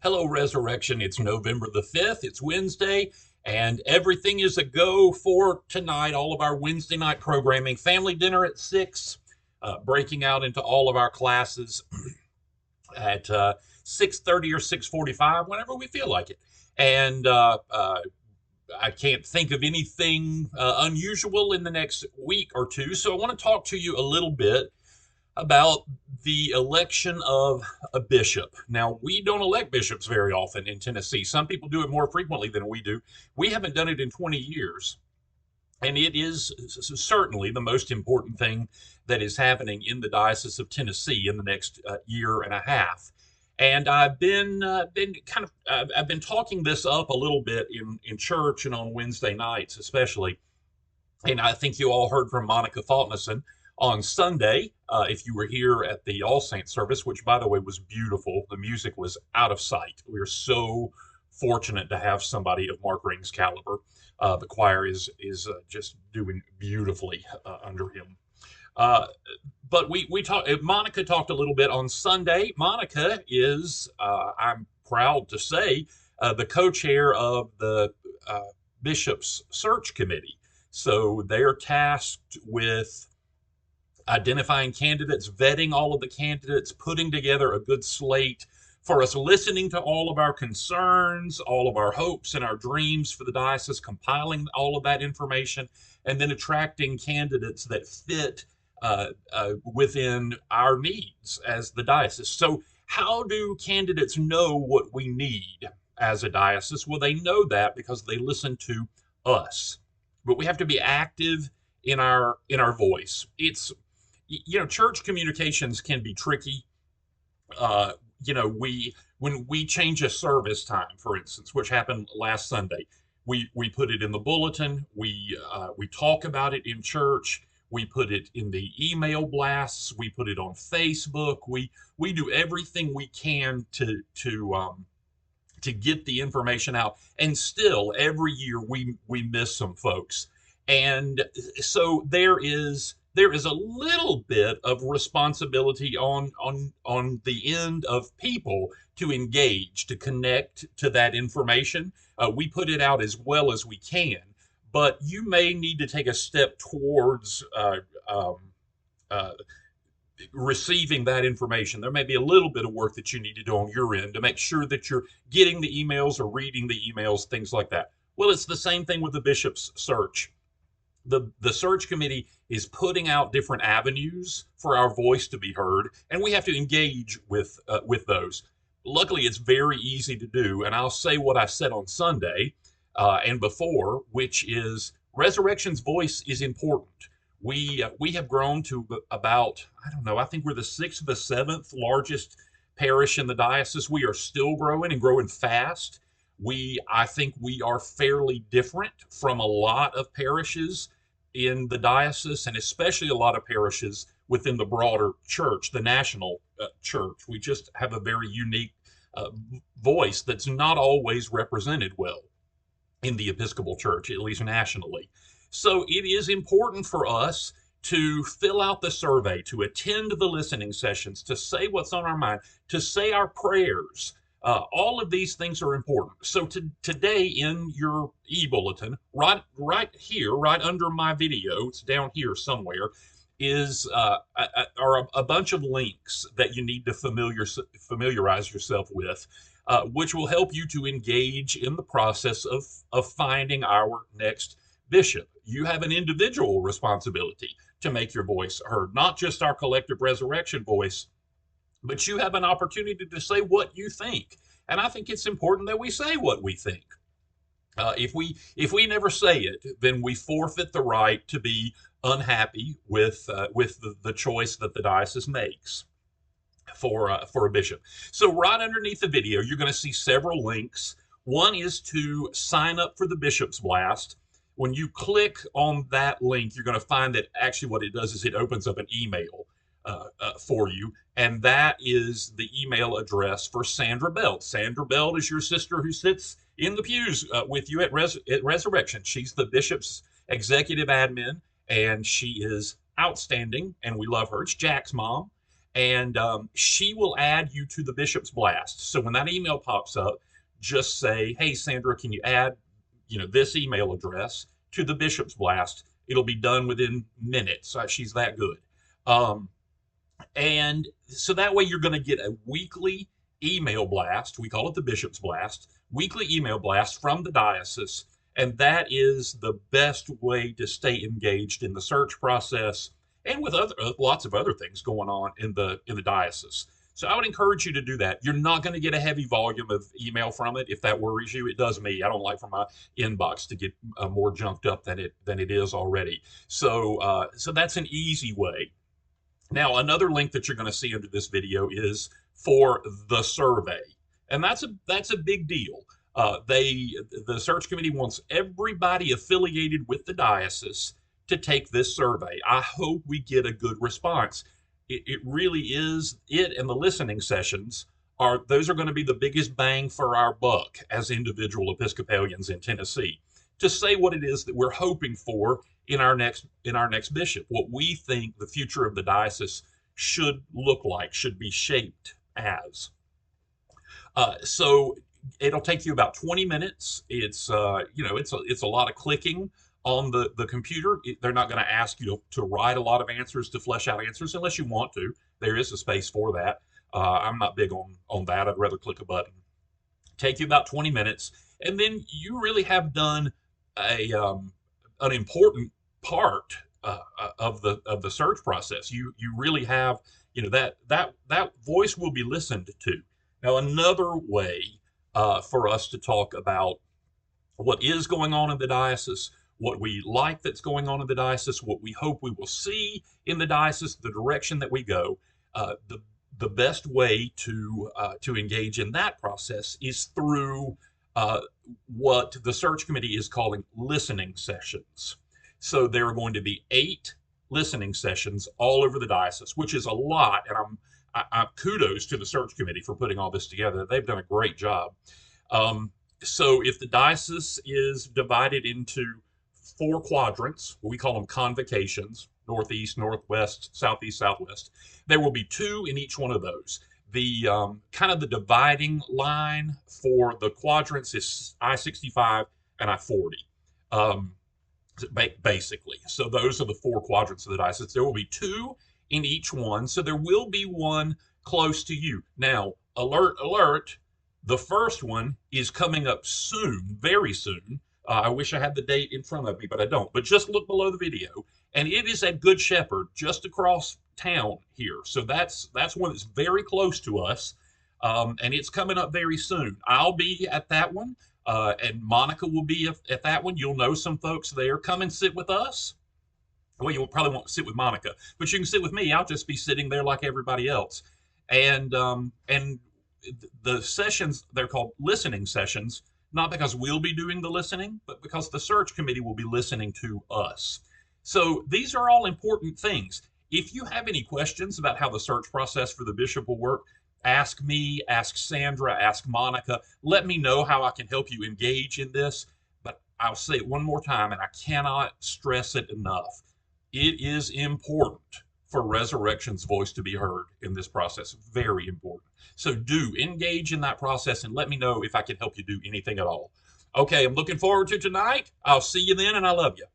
Hello, Resurrection. It's November the 5th. It's Wednesday, and everything is a go for tonight. All of our Wednesday night programming, family dinner at 6, breaking out into all of our classes at 6:30 or 6:45, whenever we feel like it. And I can't think of anything unusual in the next week or two, so I want to talk to you a little bit about the election of a bishop. Now, we don't elect bishops very often in Tennessee. Some people do it more frequently than we do. We haven't done it in 20 years. And it is certainly the most important thing that is happening in the Diocese of Tennessee in the next year and a half. And I've been talking this up a little bit in church and on Wednesday nights, especially. And I think you all heard from Monica Faltnessen on Sunday. If you were here at the All Saints service, which by the way was beautiful, the music was out of sight. We are so fortunate to have somebody of Mark Ring's caliber. The choir is just doing beautifully under him. Uh, but we talked. Monica talked a little bit on Sunday. Monica is, I'm proud to say, the co-chair of the Bishops Search Committee. So they're tasked with identifying candidates, vetting all of the candidates, putting together a good slate for us, listening to all of our concerns, all of our hopes and our dreams for the diocese, compiling all of that information, and then attracting candidates that fit within our needs as the diocese. So, how do candidates know what we need as a diocese? Well, they know that because they listen to us. But we have to be active in our voice. It's church communications can be tricky. uh, we when we change a service time, for instance, which happened last Sunday, we put it in the bulletin. We talk about it in church. We put it in the email blasts. We put it on Facebook. We do everything we can to get the information out. And still, every year we miss some folks, and so there is a little bit of responsibility on the end of people to engage, to connect to that information. We put it out as well as we can, but you may need to take a step towards um, uh, receiving that information. There may be a little bit of work that you need to do on your end to make sure that you're getting the emails or reading the emails, things like that. Well, it's the same thing with the bishop's search. The search committee is putting out different avenues for our voice to be heard, and we have to engage with those. Luckily, it's very easy to do, and I'll say what I said on Sunday and before, which is Resurrection's voice is important. We have grown to about, I don't know, I think we're the sixth or the seventh largest parish in the diocese. We are still growing and growing fast. I think we are fairly different from a lot of parishes in the diocese, and especially a lot of parishes within the broader church, the national church. We just have a very unique uh, voice that's not always represented well in the Episcopal Church, at least nationally. So it is important for us to fill out the survey, to attend the listening sessions, to say what's on our mind, to say our prayers. All of these things are important. So today in your e-bulletin, right here, right under my video, it's down here somewhere, is are a bunch of links that you need to familiarize yourself with, which will help you to engage in the process of finding our next bishop. You have an individual responsibility to make your voice heard, not just our collective resurrection voice, but you have an opportunity to say what you think. And I think it's important that we say what we think. If we never say it, then we forfeit the right to be unhappy with the choice that the diocese makes for a bishop. So right underneath the video, you're going to see several links. One is to sign up for the Bishop's Blast. When you click on that link, you're going to find that actually what it does is it opens up an email for you, and that is the email address for Sandra Belt. Sandra Belt is your sister who sits in the pews with you at Resurrection. She's the bishop's executive admin, and she is outstanding, and we love her. It's Jack's mom, and she will add you to the Bishop's Blast. So when that email pops up, just say, "Hey, Sandra, can you add, this email address to the Bishop's Blast?" It'll be done within minutes. She's that good. Um, and so that way you're going to get a weekly email blast. We call it the Bishop's Blast, weekly email blast from the diocese. And that is the best way to stay engaged in the search process and with lots of other things going on in the diocese. So I would encourage you to do that. You're not going to get a heavy volume of email from it if that worries you. It does me. I don't like for my inbox to get more junked up than it is already. So that's an easy way. Now, another link that you're going to see under this video is for the survey, and that's a big deal. The search committee wants everybody affiliated with the diocese to take this survey. I hope we get a good response. It really is it, and the listening sessions those are going to be the biggest bang for our buck as individual Episcopalians in Tennessee to say what it is that we're hoping for in our next bishop, what we think the future of the diocese should look like, should be shaped as. So it'll take you about 20 minutes. It's a lot of clicking on the computer. They're not going to ask you to write a lot of answers, to flesh out answers, unless you want to. There is a space for that. I'm not big on that. I'd rather click a button. Take you about 20 minutes, and then you really have done an important part of the search process. You really have, that voice will be listened to. Now, another way for us to talk about what is going on in the diocese, what we like that's going on in the diocese, what we hope we will see in the diocese, the direction that we go, the best way to engage in that process is through what the search committee is calling listening sessions. So there are going to be 8 listening sessions all over the diocese, which is a lot. And I kudos to the search committee for putting all this together. They've done a great job. So if the diocese is divided into 4 quadrants, we call them convocations, northeast, northwest, southeast, southwest, there will be 2 in each one of those. The kind of the dividing line for the quadrants is I-65 and I-40. Basically. So those are the 4 quadrants of the diocese. There will be 2 in each one, so there will be one close to you. Now, alert, alert, the first one is coming up soon, very soon. I wish I had the date in front of me, but I don't. But just look below the video, and it is at Good Shepherd, just across town here. So that's one that's very close to us, and it's coming up very soon. I'll be at that one. And Monica will be at that one. You'll know some folks there. Come and sit with us. Well, you probably won't sit with Monica, but you can sit with me. I'll just be sitting there like everybody else. And the sessions, they're called listening sessions, not because we'll be doing the listening, but because the search committee will be listening to us. So these are all important things. If you have any questions about how the search process for the bishop will work, ask me, ask Sandra, ask Monica. Let me know how I can help you engage in this. But I'll say it one more time, and I cannot stress it enough. It is important for Resurrection's voice to be heard in this process. Very important. So do engage in that process and let me know if I can help you do anything at all. Okay, I'm looking forward to tonight. I'll see you then, and I love you.